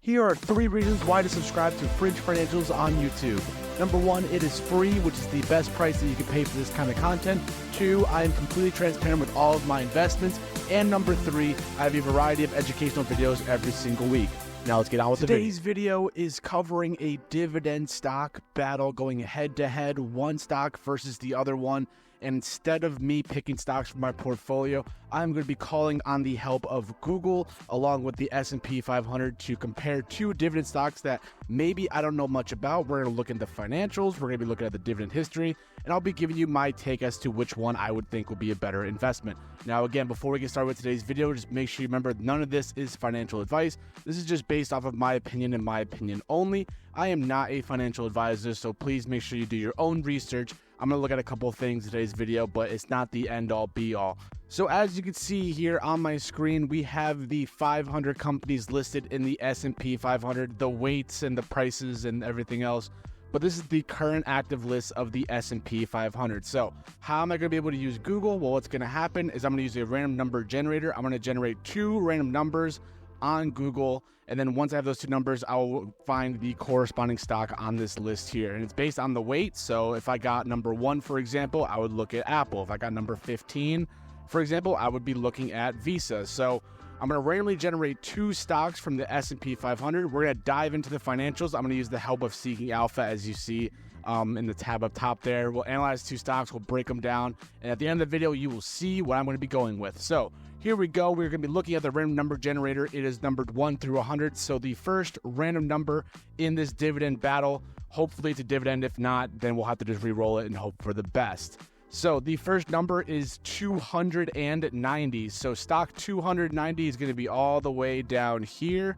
Here are 3 reasons why to subscribe to Fringe Financials on YouTube. Number 1, it is free, which is the best price that you can pay for this kind of content. 2, I am completely transparent with all of my investments. And number 3, I have a variety of educational videos every single week. Now let's get on with the video. Today's video is covering a dividend stock battle, going head to head, one stock versus the other one. And instead of me picking stocks from my portfolio, I'm going to be calling on the help of Google along with the S&P 500 to compare 2 dividend stocks that maybe I don't know much about. We're going to look into financials, we're going to be looking at the dividend history, and I'll be giving you my take as to which one I would think would be a better investment. Now again, before we get started with today's video, just make sure you remember none of this is financial advice. This is just based off of my opinion and my opinion only. I am not a financial advisor, so please make sure you do your own research. I'm going to look at a couple of things in today's video, but it's not the end-all be-all. So as you can see here on my screen, we have the 500 companies listed in the S&P 500, the weights and the prices and everything else. But this is the current active list of the S&P 500. So how am I going to be able to use Google? Well, what's going to happen is I'm going to use a random number generator. I'm going to generate 2 random numbers on Google, and then once I have those 2 numbers, I will find the corresponding stock on this list here, and it's based on the weight. So if I got number 1, for example, I would look at Apple. If I got number 15, for example, I would be looking at Visa. So I'm going to randomly generate 2 stocks from the S&P 500. We're going to dive into the financials. I'm going to use the help of Seeking Alpha, as you see in the tab up top there. We'll analyze 2 stocks, we'll break them down, and at the end of the video, you will see what I'm going to be going with. So here we go. We're going to be looking at the random number generator. It is numbered 1 through 100. So the first random number in this dividend battle, hopefully it's a dividend. If not, then we'll have to just re-roll it and hope for the best. So the first number is 290. So stock 290 is going to be all the way down here.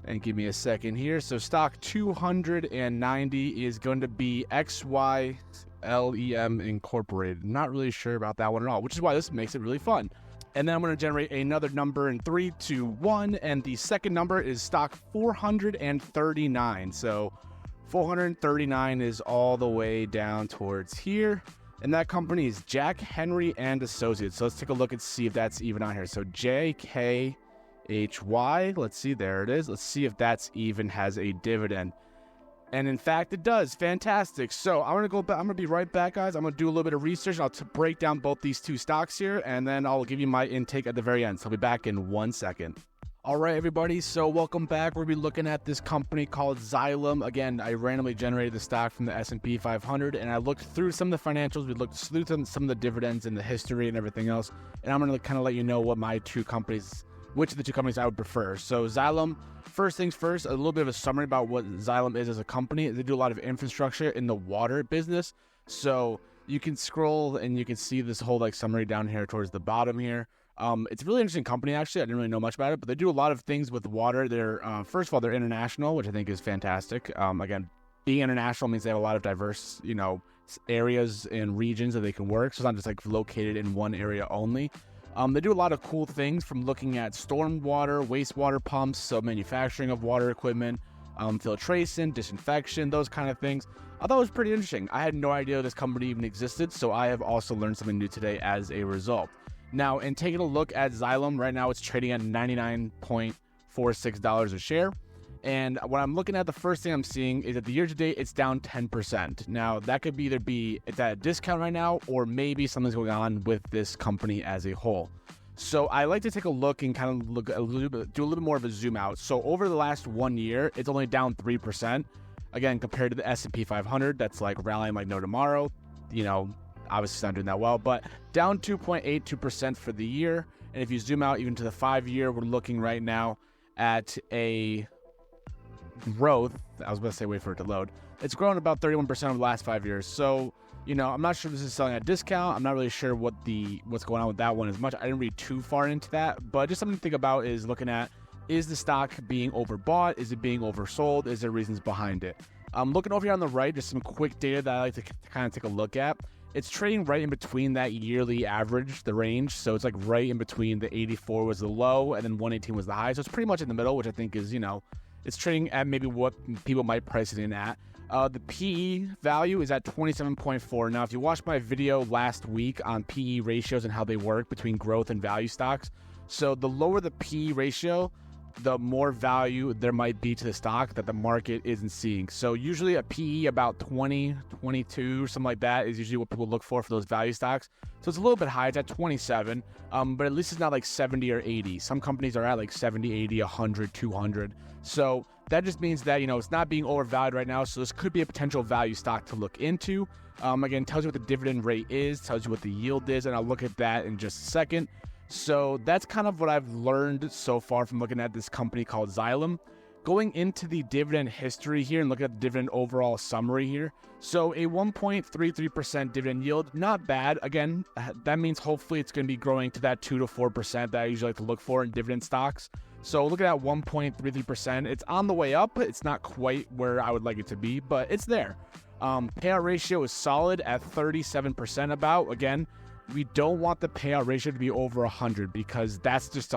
And give me a second here. So stock 290 is going to be XYLEM Incorporated. Not really sure about that one at all, which is why this makes it really fun. And then I'm going to generate another number in 3, 2, 1. And the second number is stock 439. So 439 is all the way down towards here. And that company is Jack Henry and Associates. So let's take a look and see if that's even on here. So JKHY, let's see, there it is. Let's see if that's even has a dividend. And in fact, it does. Fantastic. So I'm going to go back. I'm going to be right back, guys. I'm going to do a little bit of research. I'll break down both these 2 stocks here, and then I'll give you my intake at the very end. So I'll be back in 1 second. All right, everybody. So welcome back. We'll be looking at this company called Xylem. Again, I randomly generated the stock from the S&P 500, and I looked through some of the financials. We looked through some of the dividends and the history and everything else. And I'm going to kind of let you know what my 2 companies, which of the 2 companies I would prefer. So Xylem, first things first, a little bit of a summary about what Xylem is as a company. They do a lot of infrastructure in the water business. So you can scroll and you can see this whole summary down here towards the bottom here. It's a really interesting company, actually. I didn't really know much about it, but they do a lot of things with water. They're, first of all, they're international, which I think is fantastic. Again, being international means they have a lot of diverse, areas and regions that they can work. So it's not just located in one area only. They do a lot of cool things, from looking at stormwater, wastewater pumps, so manufacturing of water equipment, filtration, disinfection, those kind of things. I thought it was pretty interesting. I had no idea this company even existed, so I have also learned something new today as a result. Now, in taking a look at Xylem, right now it's trading at $99.46 a share. And when I'm looking at, the first thing I'm seeing is that the year to date, it's down 10%. Now, that could either be it's at a discount right now, or maybe something's going on with this company as a whole. So I like to take a look and kind of look a little bit, do a little more of a zoom out. So over the last 1 year, it's only down 3%. Again, compared to the S&P 500, that's rallying like no tomorrow. Obviously it's not doing that well, but down 2.82% for the year. And if you zoom out even to the 5-year, we're looking right now at a growth. I was about to say wait for it to load. It's grown about 31% over the last 5 years. So, I'm not sure if this is selling at a discount. I'm not really sure what's going on with that one as much. I didn't read too far into that, but just something to think about is looking at, is the stock being overbought? Is it being oversold? Is there reasons behind it? Looking over here on the right, just some quick data that I like to kind of take a look at. It's trading right in between that yearly average, the range. So it's right in between. The 84 was the low, and then 118 was the high. So it's pretty much in the middle, which I think is, it's trading at maybe what people might price it in at. The PE value is at 27.4. Now, if you watched my video last week on PE ratios and how they work between growth and value stocks, so the lower the PE ratio, the more value there might be to the stock that the market isn't seeing. So usually a PE about 20, 22, something like that is usually what people look for those value stocks. So it's a little bit high. It's at 27, but at least it's not like 70 or 80. Some companies are at like 70, 80, 100, 200. So that just means that, it's not being overvalued right now. So this could be a potential value stock to look into. Again, tells you what the dividend rate is, tells you what the yield is, and I'll look at that in just a second. So that's kind of what I've learned so far from looking at this company called Xylem. Going into the dividend history here and looking at the dividend overall summary here. So a 1.33% dividend yield, not bad. Again, that means hopefully it's going to be growing to that 2 to 4% that I usually like to look for in dividend stocks. So look at that 1.33%. It's on the way up. It's not quite where I would like it to be, but it's there. Payout ratio is solid at 37% about. Again, we don't want the payout ratio to be over 100 because that's just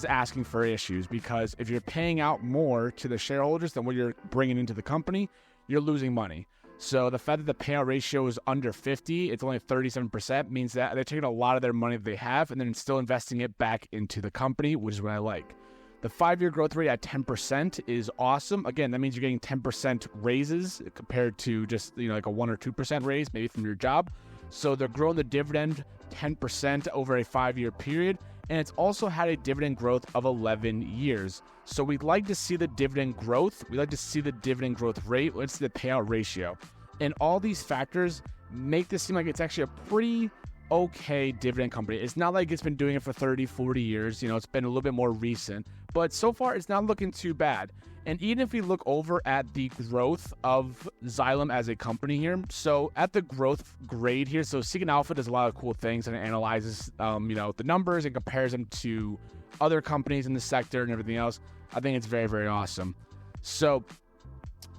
asking for issues, because if you're paying out more to the shareholders than what you're bringing into the company, you're losing money. So the fact that the payout ratio is under 50, it's only 37%, means that they're taking a lot of their money that they have and then still investing it back into the company, which is what I like. The 5-year growth rate at 10% is awesome. Again, that means you're getting 10% raises compared to just, like a 1 or 2% raise, maybe from your job. So they're growing the dividend 10% over a 5-year period. And it's also had a dividend growth of 11 years. So we'd like to see the dividend growth. We'd like to see the dividend growth rate. Let's see the payout ratio. And all these factors make this seem like it's actually a pretty okay dividend company. It's not like it's been doing it for 30, 40 years. It's been a little bit more recent. But so far, it's not looking too bad. And even if we look over at the growth of Xylem as a company here, so at the growth grade here, so Seeking Alpha does a lot of cool things and analyzes, the numbers and compares them to other companies in the sector and everything else. I think it's very, very awesome. So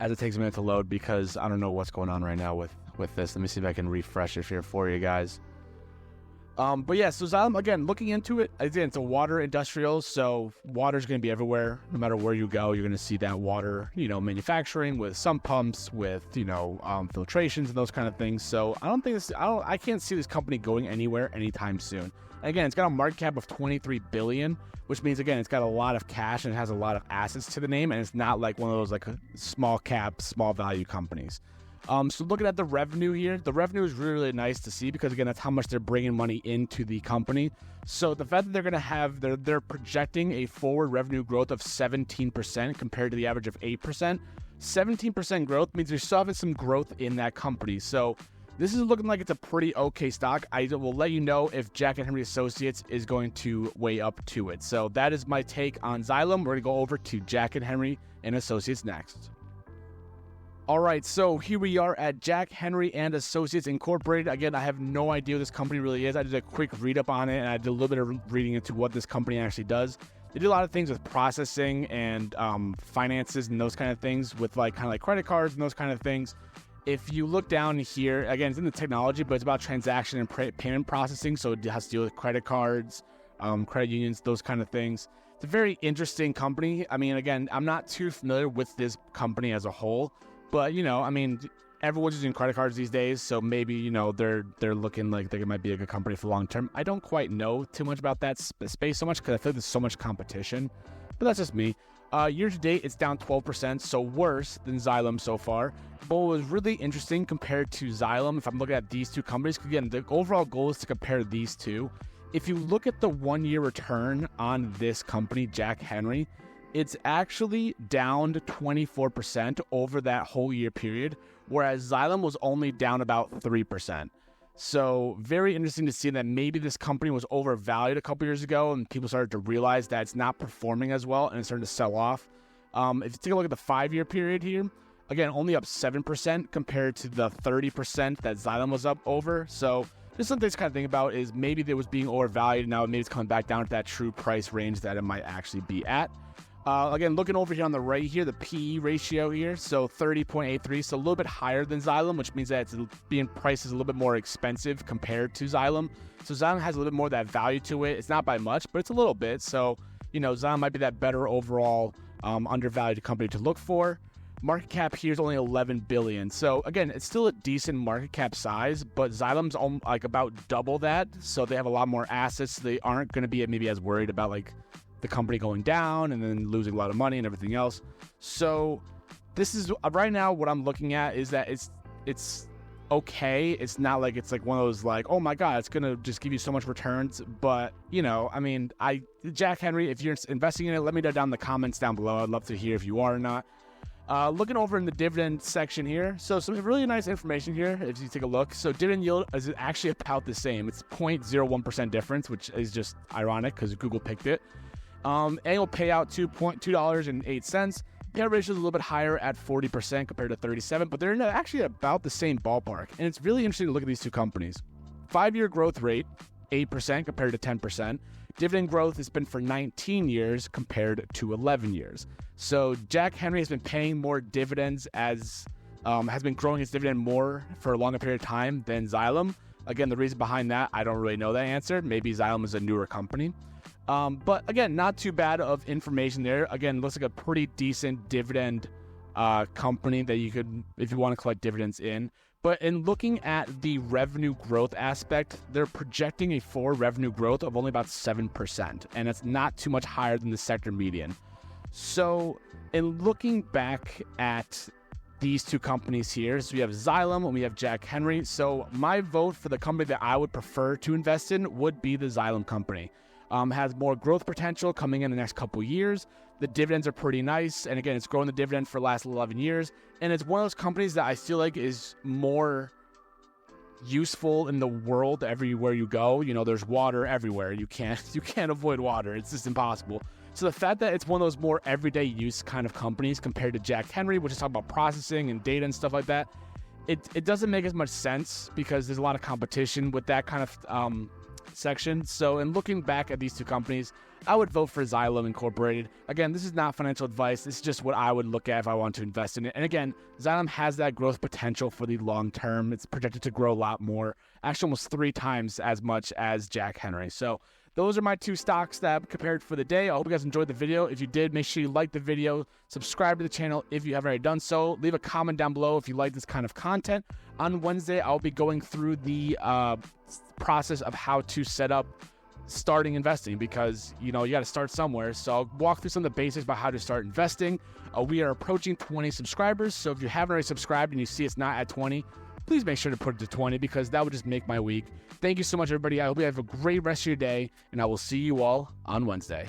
as it takes a minute to load, because I don't know what's going on right now with this. Let me see if I can refresh it here for you guys. But yeah, so Xylem, again, looking into it, again, it's a water industrial, so water's going to be everywhere. No matter where you go, you're going to see that water, manufacturing with sump pumps, with, filtrations and those kind of things. So I can't see this company going anywhere anytime soon. And again, it's got a market cap of $23 billion, which means, again, it's got a lot of cash and it has a lot of assets to the name, and it's not like one of those like small cap, small value companies. So looking at the revenue here, the revenue is really, really nice to see because, again, that's how much they're bringing money into the company. So the fact that they're going to have, they're projecting a forward revenue growth of 17% compared to the average of 8%. 17% growth means they're still having some growth in that company. So this is looking like it's a pretty okay stock. I will let you know if Jack and Henry Associates is going to weigh up to it. So that is my take on Xylem. We're going to go over to Jack and Henry and Associates next. All right, so here we are at Jack Henry and Associates Incorporated. Again, I have no idea what this company really is. I did a quick read up on it, and I did a little bit of reading into what this company actually does. They do a lot of things with processing and finances and those kind of things with kind of like credit cards and those kind of things. If you look down here, again, it's in the technology, but it's about transaction and payment processing. So it has to deal with credit cards, credit unions, those kind of things. It's a very interesting company. I mean, again, I'm not too familiar with this company as a whole. But, everyone's using credit cards these days, so maybe, they're looking like they might be a good company for long term. I don't quite know too much about that space so much because I feel like there's so much competition, but that's just me. Year to date, it's down 12%, so worse than Xylem so far. But what was really interesting compared to Xylem, if I'm looking at these two companies, because again, the overall goal is to compare these two. If you look at the 1-year return on this company, Jack Henry, it's actually down to 24% over that whole year period, whereas Xylem was only down about 3%. So very interesting to see that maybe this company was overvalued a couple years ago and people started to realize that it's not performing as well and it's starting to sell off. If you take a look at the 5-year period here, again, only up 7% compared to the 30% that Xylem was up over. So just something to kind of think about is maybe it was being overvalued and now maybe it's coming back down to that true price range that it might actually be at. Again, looking over here on the right here, the PE ratio here, so 30.83, so a little bit higher than Xylem, which means that it's being priced as a little bit more expensive compared to Xylem. So Xylem has a little bit more of that value to it. It's not by much, but it's a little bit. So, Xylem might be that better overall undervalued company to look for. Market cap here is only 11 billion. So again, it's still a decent market cap size, but Xylem's about double that. So they have a lot more assets. They aren't going to be maybe as worried about the company going down and then losing a lot of money and everything else. So this is right now what I'm looking at is that it's okay. It's not like it's like one of those like, oh my God, it's gonna just give you so much returns. But I mean, Jack Henry, if you're investing in it, let me know down in the comments down below. I'd love to hear if you are or not. Looking over in the dividend section here, so some really nice information here if you take a look. So dividend yield is actually about the same. It's 0.01% difference, which is just ironic because Google picked it. Annual payout $2.08. Payout ratio is a little bit higher at 40% compared to 37%, but they're actually about the same ballpark. And it's really interesting to look at these two companies. 5-year growth rate, 8% compared to 10%. Dividend growth has been for 19 years compared to 11 years. So Jack Henry has been paying more dividends has been growing his dividend more for a longer period of time than Xylem. Again, the reason behind that, I don't really know that answer. Maybe Xylem is a newer company. But again, not too bad of information there. Again, looks like a pretty decent dividend company that you could, if you want to collect dividends in. But in looking at the revenue growth aspect, they're projecting a forward revenue growth of only about 7%, and it's not too much higher than the sector median. So in looking back at these two companies here, so we have Xylem and we have Jack Henry. So my vote for the company that I would prefer to invest in would be the Xylem company. Has more growth potential coming in the next couple years. The dividends are pretty nice. And again, it's grown the dividend for the last 11 years. And it's one of those companies that I feel like is more useful in the world everywhere you go. There's water everywhere. You can't avoid water. It's just impossible. So the fact that it's one of those more everyday use kind of companies compared to Jack Henry, which is talking about processing and data and stuff like that, it doesn't make as much sense because there's a lot of competition with that kind of section. So in looking back at these two companies, I would vote for Xylem Incorporated. Again, this is not financial advice. This is just what I would look at if I want to invest in it. And again, Xylem has that growth potential for the long term. It's projected to grow a lot more, actually almost 3 times as much as Jack Henry. So those are my 2 stocks that I've compared for the day. I hope you guys enjoyed the video. If you did, make sure you like the video, subscribe to the channel if you haven't already done so. Leave a comment down below if you like this kind of content. On Wednesday, I'll be going through the process of how to set up starting investing because, you got to start somewhere. So I'll walk through some of the basics about how to start investing. We are approaching 20 subscribers. So if you haven't already subscribed and you see it's not at 20, please make sure to put it to 20 because that would just make my week. Thank you so much, everybody. I hope you have a great rest of your day, and I will see you all on Wednesday.